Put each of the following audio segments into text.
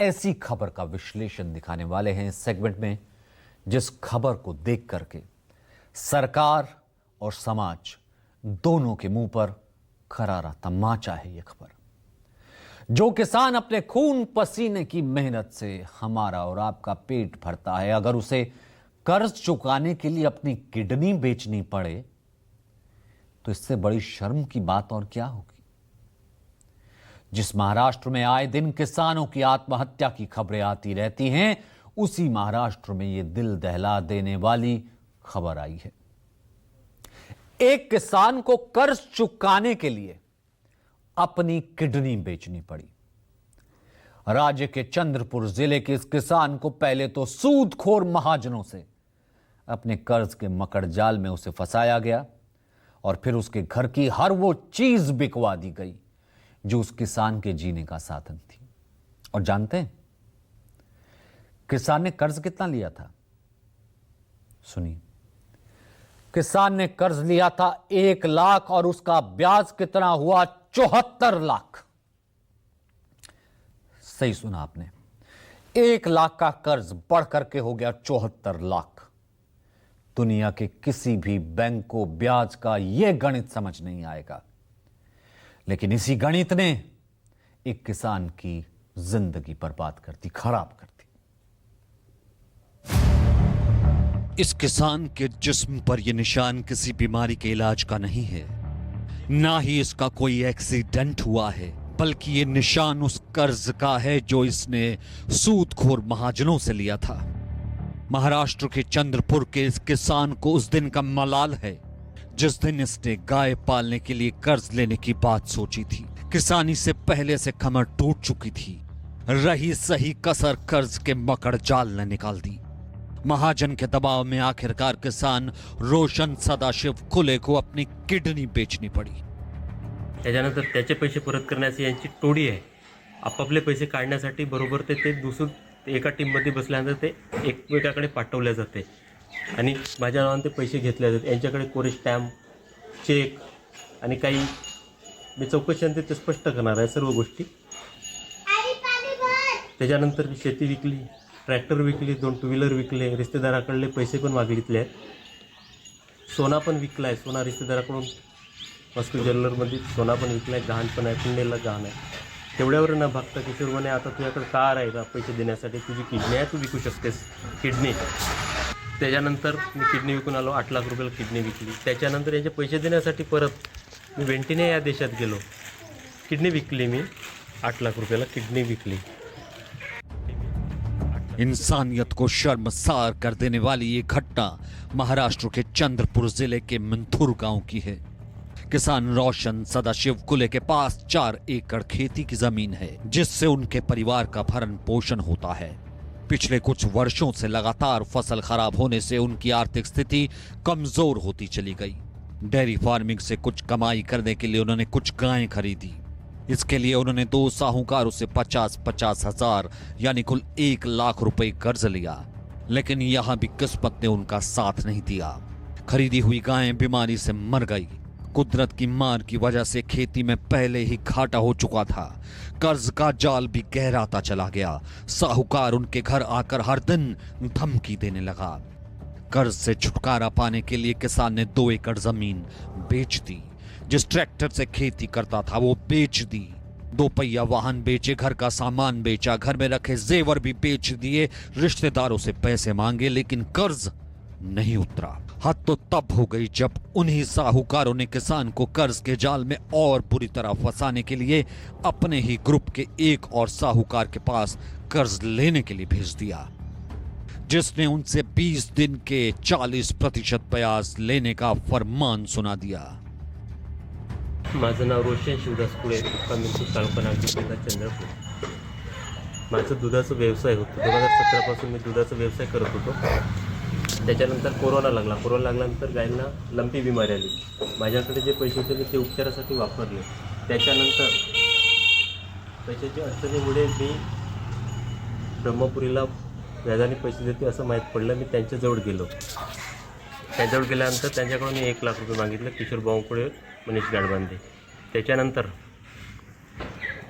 ऐसी खबर का विश्लेषण दिखाने वाले हैं इस सेगमेंट में, जिस खबर को देख करके सरकार और समाज दोनों के मुंह पर करारा तमाचा है। यह खबर, जो किसान अपने खून पसीने की मेहनत से हमारा और आपका पेट भरता है, अगर उसे कर्ज चुकाने के लिए अपनी किडनी बेचनी पड़े तो इससे बड़ी शर्म की बात और क्या होगी। जिस महाराष्ट्र में आए दिन किसानों की आत्महत्या की खबरें आती रहती हैं, उसी महाराष्ट्र में यह दिल दहला देने वाली खबर आई है। एक किसान को कर्ज चुकाने के लिए अपनी किडनी बेचनी पड़ी। राज्य के चंद्रपुर जिले के इस किसान को पहले तो सूदखोर महाजनों से अपने कर्ज के मकड़ जाल में उसे फंसाया गया और फिर उसके घर की हर वो चीज बिकवा दी गई जो उस किसान के जीने का साधन थी। और जानते हैं किसान ने कर्ज कितना लिया था? सुनिए, किसान ने कर्ज लिया था 1 लाख और उसका ब्याज कितना हुआ? 74 लाख। सही सुना आपने, 1 लाख का कर्ज बढ़ करके हो गया 74 लाख। दुनिया के किसी भी बैंक को ब्याज का यह गणित समझ नहीं आएगा, लेकिन इसी गणित ने एक किसान की जिंदगी बर्बाद कर दी, खराब कर दी। इस किसान के जिस्म पर यह निशान किसी बीमारी के इलाज का नहीं है, ना ही इसका कोई एक्सीडेंट हुआ है, बल्कि यह निशान उस कर्ज का है जो इसने सूदखोर महाजनों से लिया था। महाराष्ट्र के चंद्रपुर के इस किसान को उस दिन का मलाल है जिस दिन इसने गाय पालने के लिए कर्ज लेने की बात सोची थी। किसानी से पहले से कमर टूट चुकी थी, रही सही कसर कर्ज के मकड़ जाल ने निकाल दी। महाजन के दबाव में आखिरकार किसान रोशन सदाशिव कुले को अपनी किडनी बेचनी पड़ी। त्याच्यानंतर त्याचे पैसे परत करण्याची यांची टोळी आहे। आपापले पैसे काढण्यासाठी बरोबर ते दुसरं एका टीममध्ये बसल्यानंतर ते एकमेकाकडे पाठवले जाते आणि माझ्या नावाने ते पैसे घेतले जातात। यांच्याकडे कोरे स्टॅम्प, चेक आणि काही मी चौकशीनंतर ते स्पष्ट करणार आहे सर्व गोष्टी। त्याच्यानंतर शेती विकली, ट्रॅक्टर विकली, 2 टू व्हीलर विकले, रिश्तेदाराकडले पैसे पण मागितले आहेत, सोना पण विकलाय, सोना रिश्तेदाराकडून मस्को ज्वेलरमध्ये सोना पण विकलाय, गहाण पण आहे, कुंडेला गहाण आहे। तेवढ्यावर न भागता किशोर म्हणे आता तुझ्याकडे कार आहे का पैसे देण्यासाठी, तुझी किडनी आहे, तू विकू शकतेस किडनी। त्याच्यानंतर मी किडनी विकून आलो, 8 लाख रुपयाला किडनी विकली। त्याच्यानंतर याचे पैसे देण्यासाठी परत मी वेंटिने या देशात गेलो, किडनी विकली, मी 8 लाख रुपयाला किडनी विकली। इंसानियत को शर्मसार कर देने वाली ये घटना महाराष्ट्र के चंद्रपुर जिले के मंथुर गांव की है। किसान रोशन सदाशिव कुले के पास 4 एकड़ खेती की जमीन है, जिससे उनके परिवार का भरण पोषण होता है। पिछले कुछ वर्षों से लगातार फसल खराब होने से उनकी आर्थिक स्थिति कमजोर होती चली गई। डेयरी फार्मिंग से कुछ कमाई करने के लिए उन्होंने कुछ गायें खरीदी। इसके लिए उन्होंने 2 साहूकारों से 50-50 हजार यानी कुल 1 लाख रुपए कर्ज लिया, लेकिन यहां भी किस्मत ने उनका साथ नहीं दिया। खरीदी हुई गायें बीमारी से मर गई। कुदरत की मार की वजह से खेती में पहले ही घाटा हो चुका था। कर्ज का जाल भी गहराता चला गया। साहूकार उनके घर आकर हर दिन धमकी देने लगा। कर्ज से छुटकारा पाने के लिए किसान ने 2 एकड़ जमीन बेच दी। जिस ट्रैक्टर से खेती करता था वो बेच दी। 2 पहिया वाहन बेचे, घर का सामान बेचा, घर में रखे जेवर भी बेच दिए, रिश्तेदारों से पैसे मांगे, लेकिन कर्ज नहीं उतरा। हद तो तब हो गई जब उन्हीं साहूकारों ने किसान को कर्ज के जाल में और बुरी तरह फंसाने के लिए अपने ही ग्रुप के एक और साहूकार के पास कर्ज लेने के लिए भेज दिया, जिसने उनसे 20 दिन के 40% ब्याज लेने का फरमान सुना दिया। माझं नाव रोशन शिवदास कुळे, मुक्कामी तालुका जिल्हा चंद्रपूर। माझं दुधाचा व्यवसाय होता। 2017 पासून मी दुधाचा व्यवसाय करत होतो। त्याच्यानंतर कोरोना लागल्यानंतर गायींना लंपी बिमारी आली। माझ्याकडे जे पैसे होते मी ते उपचारासाठी वापरले। त्याच्यानंतर पैशाच्या अडचणीमुळे मी ब्रह्मपुरीला व्याजाने पैसे देते असं माहीत पडलं। मी त्यांच्याजवळ गेलो। त्याजवळ गेल्यानंतर त्यांच्याकडून मी 1 लाख रुपये मागितले, किशोर बावकुळे, मनीष गाडबांधे। त्याच्यानंतर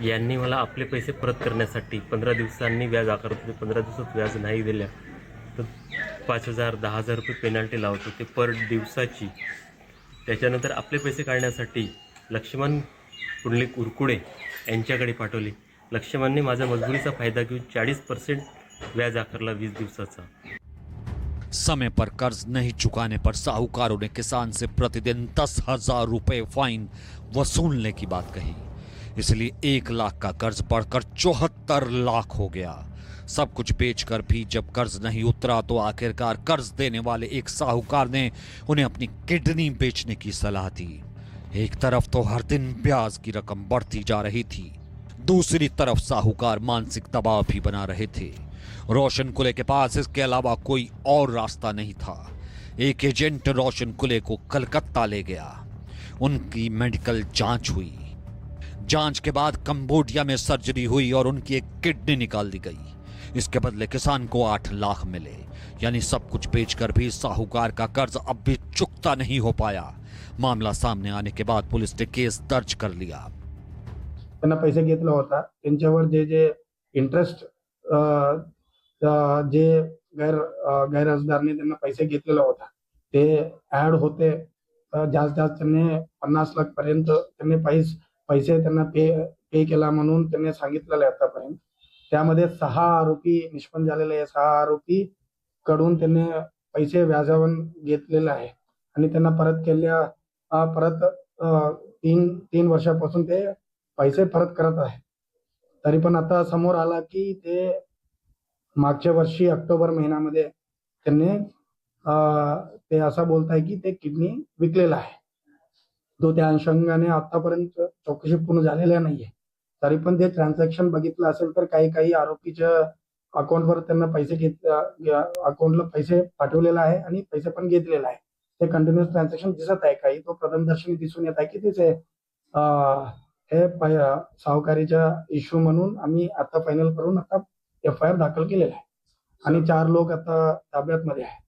यांनी मला आपले पैसे परत करण्यासाठी 15 दिवसांनी व्याज आकारत होते. 15 दिवसात व्याज नाही दिल्या तर 5,000 10,000 रुपये पेनल्टी लावत होते पर दिवसाची. त्याच्यानंतर आपले पैसे काढण्यासाठी लक्ष्मण पुंडलिक उरकुडे यांच्याकडे पाठवले. लक्ष्मणने माझा मजबुरीचा फायदा घेऊन 40% व्याज आकारला 20 दिवसाचा. समय पर कर्ज नहीं चुकाने पर साहूकारों ने किसान से प्रतिदिन 10,000 रुपए फाइन वसूलने की बात कही. इसलिए 1 लाख का कर्ज बढ़कर 74 लाख हो गया. सब कुछ बेचकर भी जब कर्ज नहीं उतरा तो आखिरकार कर्ज देने वाले एक साहूकार ने उन्हें अपनी किडनी बेचने की सलाह दी. एक तरफ तो हर दिन ब्याज की रकम बढ़ती जा रही थी, दूसरी तरफ साहूकार मानसिक दबाव भी बना रहे थे. रोशन कुले के पास इसके अलावा कोई और रास्ता नहीं था. एक एजेंट रोशन कुले को कलकत्ता ले गया. उनकी मेडिकल जांच हुई. जांच के बाद कंबोडिया में सर्जरी हुई और उनकी एक किडनी निकाल दी गई. इसके बदले किसान को 8 लाख मिले. यानी सब कुछ बेचकर भी साहूकार का कर्ज अब भी चुकता नहीं हो पाया. मामला सामने आने के बाद पुलिस ने केस दर्ज कर लिया. त्यांना पैसे घेतला होता त्यांच्यावर जे जे इंटरेस्ट जे गैरअर्जदारांनी त्यांना पैसे घेतलेला होता ते ऍड होते. जास्त जास्त त्यांनी 50 लाख पर्यंत त्यांनी पैसे त्यांना पे केला म्हणून त्यांनी सांगितलेलं आहे आतापर्यंत. त्यामध्ये 6 आरोपी निष्पन्न झालेले आहे. 6 आरोपी कडून त्यांनी पैसे व्याजावर घेतलेले आहे आणि त्यांना परत 3 वर्षापासून ते पैसे परत करत आहे. तरी पण आता समोर आला की ते मागच्या वर्षी ऑक्टोबर महिन्यामध्ये त्यांनी ते असं बोलत आहे की ते किडनी विकलेला आहे. तो त्या अनुषंगाने आतापर्यंत चौकशी पूर्ण झालेल्या नाहीये. तरी पण ते ट्रान्झॅक्शन बघितलं असेल तर काही आरोपीच्या अकाउंटवर त्यांना अकाउंटला पैसे पाठवलेले आहे आणि पैसे पण घेतलेले आहे. ते कंटिन्युअस ट्रान्झॅक्शन दिसत आहे. काही तो प्रथमदर्शनी दिसून येत आहे की त्याचे हे सावकारीचा इश्यू म्हणून आम्ही आता फायनल करून आता FIR दाखल केलेला आहे आणि 4 लोग आता ताब्यात मध्ये आहे.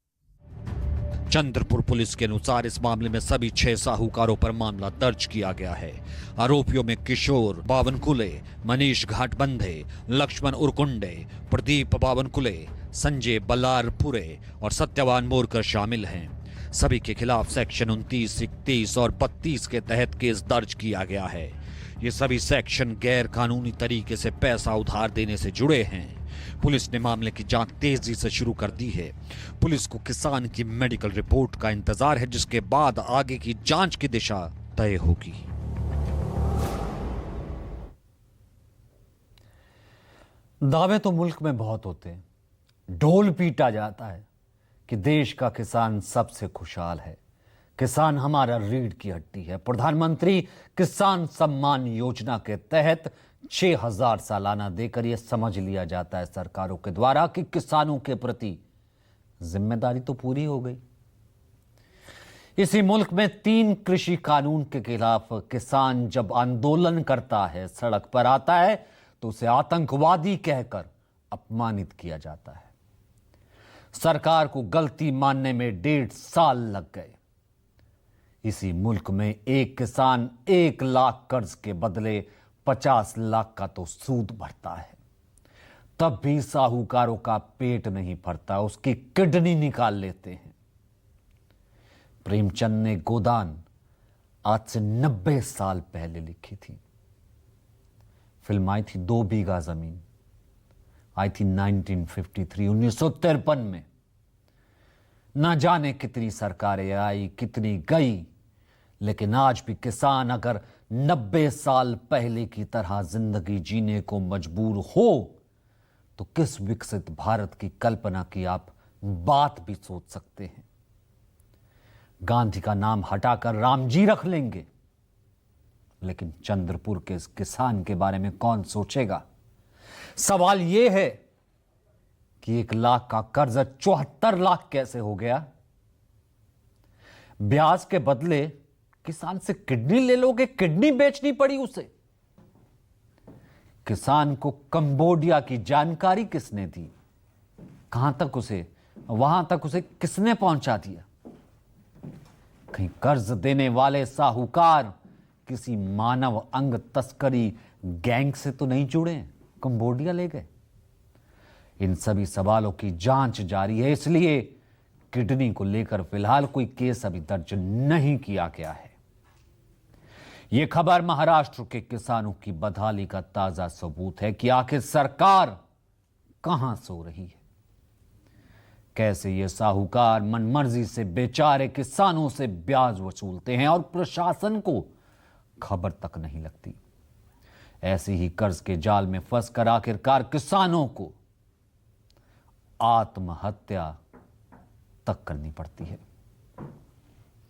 चंद्रपुर पुलिस के अनुसार इस मामले में सभी 6 साहूकारों पर मामला दर्ज किया गया है. आरोपियों में किशोर बावनकुले, मनीष घाटबंधे, लक्ष्मण उरकुंडे, प्रदीप बावनकुले, संजय बल्लारपुरे और सत्यवान मोरकर शामिल हैं. सभी के खिलाफ सेक्शन 29, 31 और 32 के तहत केस दर्ज किया गया है. ये सभी सेक्शन गैर कानूनी तरीके से पैसा उधार देने से जुड़े हैं. पुलिस ने मामले की जांच तेजी से शुरू कर दी है. पुलिस को किसान की मेडिकल रिपोर्ट का इंतजार है, जिसके बाद आगे की जांच की दिशा तय होगी. दावे तो मुल्क में बहुत होते हैं. ढोल पीटा जाता है कि देश का किसान सबसे खुशहाल है. किसान हमारा रीढ़ की हड्डी है. प्रधानमंत्री किसान सम्मान योजना के तहत 6,000 सालाना देकर यह समझ लिया जाता है सरकारों के द्वारा कि किसानों के प्रति जिम्मेदारी तो पूरी हो गई. इसी मुल्क में 3 कृषि कानून के खिलाफ किसान जब आंदोलन करता है, सड़क पर आता है, तो उसे आतंकवादी कहकर अपमानित किया जाता है. सरकार को गलती मानने में 1.5 साल लग गए. इसी मुल्क में एक किसान 1 लाख कर्ज के बदले 50 लाख का तो सूद भरता है. तब भी साहूकारों का पेट नहीं भरता, उसकी किडनी निकाल लेते हैं. प्रेमचंद ने गोदान आज से 90 साल पहले लिखी थी. फिल्म आई थी 2 बीघा जमीन, आई थी 1953 में. ना जाने कितनी सरकारें आई, कितनी गई, लेकिन आज भी किसान अगर 90 साल पहले की तरह जिंदगी जीने को मजबूर हो तो किस विकसित भारत की कल्पना की आप बात भी सोच सकते हैं. गांधी का नाम हटाकर रामजी रख लेंगे, लेकिन चंद्रपुर के इस किसान के बारे में कौन सोचेगा. सवाल यह है कि 1 लाख का कर्ज 74 लाख कैसे हो गया. ब्याज के बदले किसान से किडनी ले लोगे, किडनी बेचनी पड़ी उसे. किसान को कंबोडिया की जानकारी किसने दी, वहां तक उसे किसने पहुंचा दिया. कहीं कर्ज देने वाले साहूकार किसी मानव अंग तस्करी गैंग से तो नहीं जुड़े हैं, कंबोडिया ले गए? इन सभी सवालों की जांच जारी है, इसलिए किडनी को लेकर फिलहाल कोई केस अभी दर्ज नहीं किया गया है। यह खबर महाराष्ट्र के किसानों की बदहाली का ताजा सबूत है कि आखिर सरकार कहां सो रही है। कैसे ये साहूकार मनमर्जी से बेचारे किसानों से ब्याज वसूलते हैं और प्रशासन को खबर तक नहीं लगती। ऐसे ही कर्ज के जाल में फंसकर आखिरकार किसानों को आत्महत्या तक करनी पड़ती है।